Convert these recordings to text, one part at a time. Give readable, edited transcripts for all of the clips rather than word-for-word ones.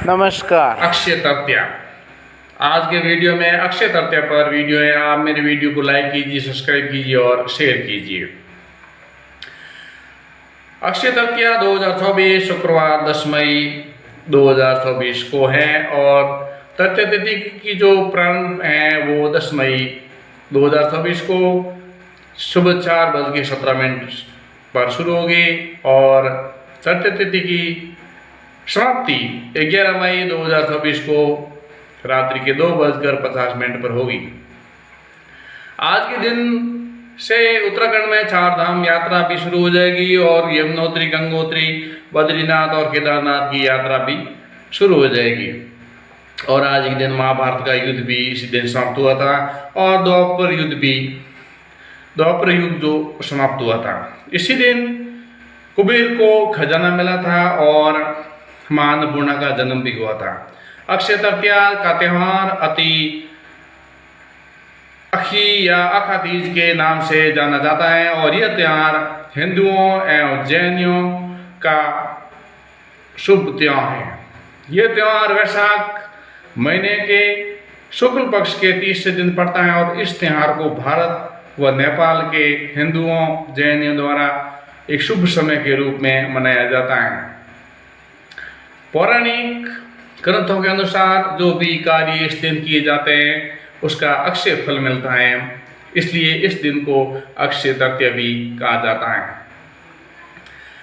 नमस्कार। अक्षय तृतीया। आज के वीडियो में अक्षय तृतीया पर वीडियो है। आप मेरे वीडियो को लाइक कीजिए, सब्सक्राइब कीजिए और शेयर कीजिए। अक्षय तृतीया 2024 शुक्रवार 10 मई 2024 को है और तृतीया तिथि की जो प्रारंभ है वो 10 मई 2024 को सुबह 4:17 पर शुरू होगी और तृतीया तिथि की समाप्ति 11 मई 2024 को रात्रि के 2:50 पर होगी। आज के दिन से उत्तराखंड में 4 धाम यात्रा भी शुरू हो जाएगी और यमुनोत्री, गंगोत्री, बद्रीनाथ और केदारनाथ की यात्रा भी शुरू हो जाएगी। और आज के दिन महाभारत का युद्ध भी इसी दिन समाप्त हुआ था और द्वापर युग जो समाप्त हुआ था। इसी दिन कुबेर को खजाना मिला था और मां अन्नपूर्णा का जन्म भी हुआ था। अक्षय तृतीया का त्यौहार अखी या अखातीज के नाम से जाना जाता है और यह त्यौहार हिंदुओं एवं जैनियों का शुभ त्यौहार है। यह त्यौहार वैशाख महीने के शुक्ल पक्ष के 30 दिन पड़ता है और इस त्यौहार को भारत व नेपाल के हिंदुओं जैनियों द्वारा एक शुभ समय के रूप में मनाया जाता है। पौराणिक ग्रंथों के अनुसार जो भी कार्य इस दिन किए जाते हैं उसका अक्षय फल मिलता है, इसलिए इस दिन को अक्षय तृतीया भी कहा जाता है।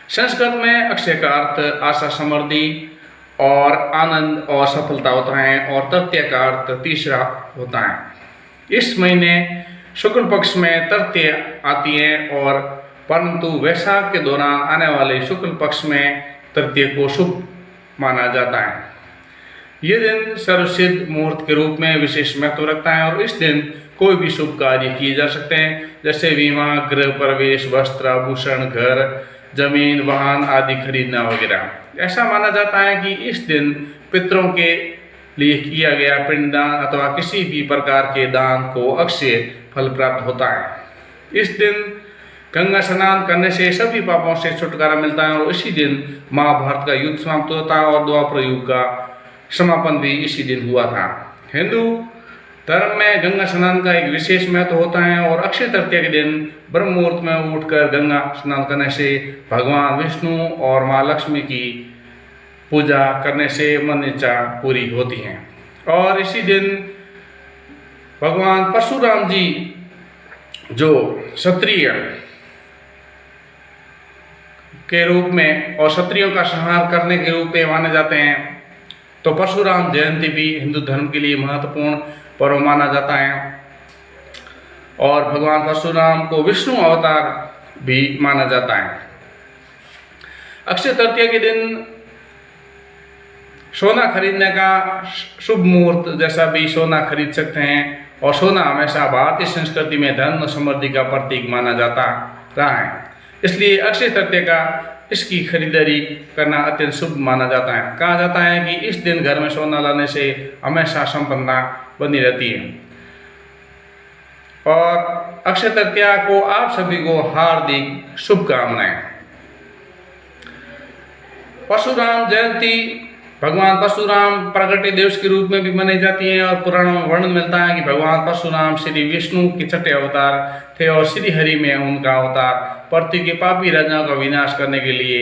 संस्कृत में अक्षय का अर्थ आशा, समृद्धि और आनंद और सफलता होता है और तृतीया का अर्थ तीसरा होता है। इस महीने शुक्ल पक्ष में तृतीया आती है और परंतु वैशाख के दौरान आने वाले शुक्ल पक्ष में तृतीया को शुभ माना जाता है। यह दिन सर्वसिद्ध मुहूर्त के रूप में विशेष महत्व रखता है और इस दिन कोई भी शुभ कार्य किए जा सकते हैं, जैसे विवाह, गृह प्रवेश, वस्त्र, आभूषण, घर, जमीन, वाहन आदि खरीदना वगैरह। ऐसा माना जाता है कि इस दिन पितरों के लिए किया गया पिंडदान अथवा किसी भी प्रकार के दान को अक्षय फल प्राप्त होता है। इस दिन गंगा स्नान करने से सभी पापों से छुटकारा मिलता है और इसी दिन महाभारत का युद्ध समाप्त होता है और द्वापर युग का समापन भी इसी दिन हुआ था। हिंदू धर्म में गंगा स्नान का एक विशेष महत्व होता है और अक्षय तृतीया के दिन ब्रह्म मुहूर्त में उठकर गंगा स्नान करने से भगवान विष्णु और माँ लक्ष्मी की पूजा करने से मन इच्छा पूरी होती है। और इसी दिन भगवान परशुराम जी जो क्षत्रिय के रूप में और क्षत्रियों का संहार करने के रूप में माने जाते हैं, तो परशुराम जयंती भी हिंदू धर्म के लिए महत्वपूर्ण पर्व माना जाता है और भगवान परशुराम को विष्णु अवतार भी माना जाता है। अक्षय तृतीया के दिन सोना खरीदने का शुभ मुहूर्त जैसा भी सोना खरीद सकते हैं और सोना हमेशा भारतीय संस्कृति में धन और समृद्धि का प्रतीक माना जाता रहा है, इसलिए अक्षय तृतीया का इसकी खरीदारी करना अत्यंत शुभ माना जाता है। कहा जाता है कि इस दिन घर में सोना लाने से हमेशा संपन्नता बनी रहती है। और अक्षय तृतीया को आप सभी को हार्दिक शुभकामनाएं। परशुराम जयंती भगवान परशुराम प्रगटे दिवस के रूप में भी मनाई जाती है और पुराणों में वर्णन मिलता है कि भगवान परशुराम श्री विष्णु के छठे अवतार थे और श्री हरि में उनका अवतार पृथ्वी के पापी राजाओं का विनाश करने के लिए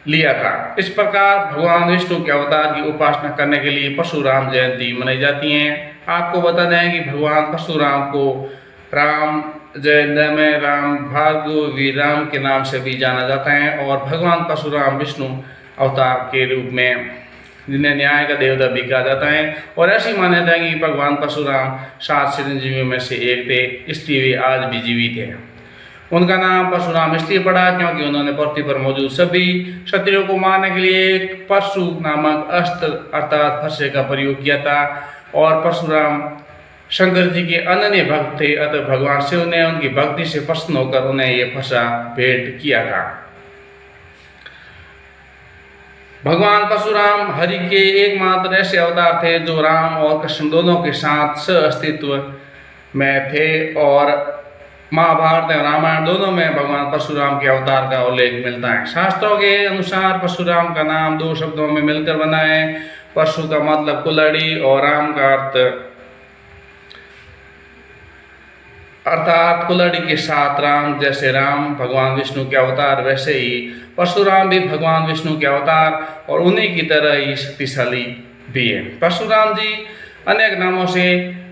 लिया था। इस प्रकार भगवान विष्णु के अवतार की उपासना करने के लिए परशुराम जयंती मनाई जाती है। आपको बता दें कि भगवान परशुराम को राम जय में राम भार्गव वीर राम के नाम से भी जाना जाता है और भगवान परशुराम विष्णु अवतार के रूप में जिन्हें न्याय का देवता भी कहा जाता है। और ऐसी मान्यता है कि भगवान परशुराम 7 चिरंजीवियों में से एक थे, इसलिए वे आज भी जीवित हैं। उनका नाम परशुराम इसलिए पड़ा क्योंकि उन्होंने पृथ्वी पर मौजूद सभी क्षत्रियों को मारने के लिए एक परशु नामक अस्त्र अर्थात फरसे का प्रयोग किया था और परशुराम शंकर जी के अनन्य भक्त थे, अतः भगवान शिव ने उनकी भक्ति से प्रसन्न होकर उन्हें यह फरसा भेंट किया था। भगवान परशुराम हरि के एकमात्र ऐसे अवतार थे जो राम और कृष्ण दोनों के साथ सह अस्तित्व में थे और महाभारत और रामायण दोनों में भगवान परशुराम के अवतार का उल्लेख मिलता है। शास्त्रों के अनुसार परशुराम का नाम 2 शब्दों में मिलकर बना है। परशु का मतलब कुल्हाड़ी और राम का अर्थात कुल्हाड़ी के साथ राम। जैसे राम भगवान विष्णु के अवतार, वैसे ही परशुराम भी भगवान विष्णु के अवतार और उन्हीं की तरह ही शक्तिशाली भी है। परशुराम जी अनेक नामों से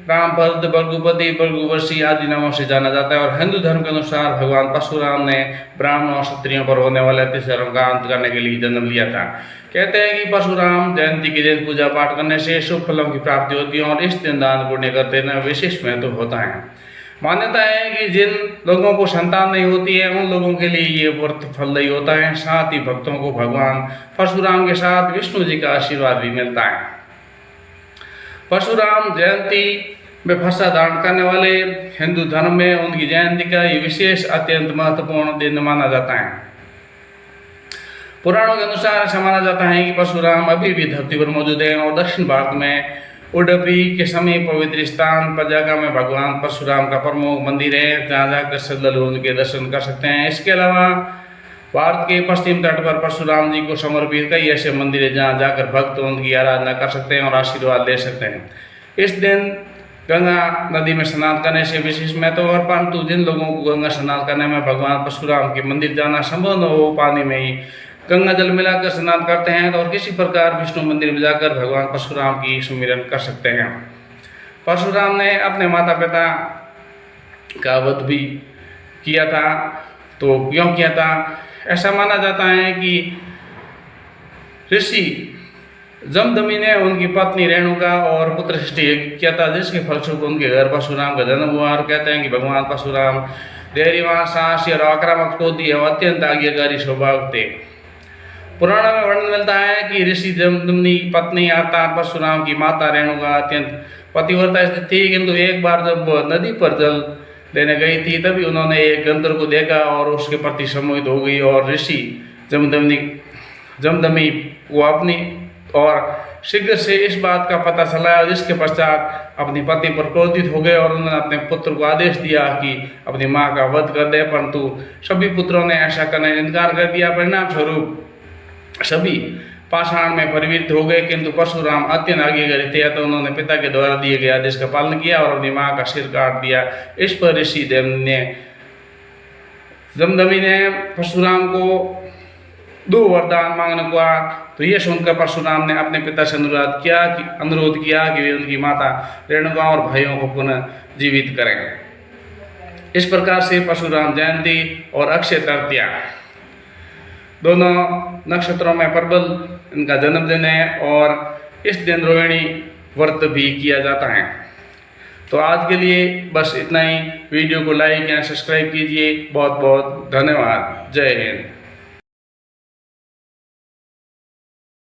रामभद्र, भृगुपति, भृगुवंशी आदि नामों से जाना जाता है। और हिंदू धर्म के अनुसार भगवान परशुराम ने ब्राह्मणों और क्षत्रियों पर होने वाले अत्याचारों का अंत करने के लिए जन्म लिया था। कहते हैं कि परशुराम जयंती के दिन पूजा पाठ करने से शुभ फलों की प्राप्ति होती है और इस दिन दान पुण्य करते न विशेष महत्व होता है। मान्यता है कि जिन लोगों को संतान नहीं होती है उन लोगों के लिए ये व्रत फलदायी होता है। साथ ही भक्तों को भगवान परशुराम के साथ विष्णु जी का आशीर्वाद भी मिलता है। परशुराम जयंती में फरसा धारण करने वाले हिंदू धर्म में उनकी जयंती का ये विशेष अत्यंत महत्वपूर्ण दिन माना जाता है। पुराणों के अनुसार ऐसा माना जाता है कि परशुराम अभी भी धरती पर मौजूद है और दक्षिण भारत में उडुपी के समीप पवित्र स्थान पजागा में भगवान परशुराम का प्रमुख मंदिर है, जहाँ जाकर श्रद्धालु उनके दर्शन कर सकते हैं। इसके अलावा भारत के पश्चिम तट पर परशुराम जी को समर्पित कई ऐसे मंदिर हैं जहाँ जाकर भक्त उनकी आराधना कर सकते हैं और आशीर्वाद ले सकते हैं। इस दिन गंगा नदी में स्नान करने से विशेष महत्व और परंतु जिन लोगों को गंगा स्नान करने में भगवान परशुराम के मंदिर जाना संभव न हो, पानी में ही गंगा जल मिलाकर स्नान करते हैं और किसी प्रकार विष्णु मंदिर में जाकर भगवान परशुराम की सुमिरन कर सकते हैं। परशुराम ने अपने माता पिता का वध भी किया था। तो क्यों किया था? ऐसा माना जाता है कि ऋषि जमदग्नि ने उनकी पत्नी रेणुका और पुत्र सृष्टि किया था, जिसके फलस्वरूप उनके घर परशुराम का जन्म हुआ। और कहते हैं कि भगवान परशुराम धैर्यवान, साहसी और आक्रामक क्रोधी और अत्यंत आज्ञाकारी स्वभाव थे। पुराणों में वर्णन मिलता है कि ऋषि जमदग्नि पत्नी अर्थात परशुराम की माता रेणुका अत्यंत पतिव्रता स्थित थी, किंतु एक बार जब वह नदी पर जल लेने गई थी तभी उन्होंने एक गंधर्व को देखा और उसके प्रति सम्मोहित हो गई और ऋषि जमदग्नि को अपनी और शीघ्र से इस बात का पता चला, जिसके पश्चात अपनी पत्नी पर क्रोधित हो गए और उन्होंने अपने पुत्र को आदेश दिया कि अपनी माँ का वध कर दे, परंतु सभी पुत्रों ने ऐसा करने से इनकार कर दिया। परिणाम स्वरूप सभी पाषाण में परिवर्तित हो गए, किंतु परशुराम अत्यंत आज्ञाकारी थे, तो उन्होंने पिता के द्वारा दिए गए आदेश का पालन किया और अपनी माँ का सिर काट दिया। इस पर ऋषि जमदग्नि ने परशुराम को 2 वरदान मांगने को कहा। तो ये सुनकर परशुराम ने अपने पिता से अनुरोध किया कि वे उनकी माता रेणुका और भाइयों को पुनः जीवित करें। इस प्रकार से परशुराम जयंती और अक्षय तृतीया दोनों नक्षत्रों में प्रबल इनका जन्मदिन है और इस दिन रोहिणी व्रत भी किया जाता है। तो आज के लिए बस इतना ही। वीडियो को लाइक या सब्सक्राइब कीजिए। बहुत बहुत धन्यवाद। जय हिंद।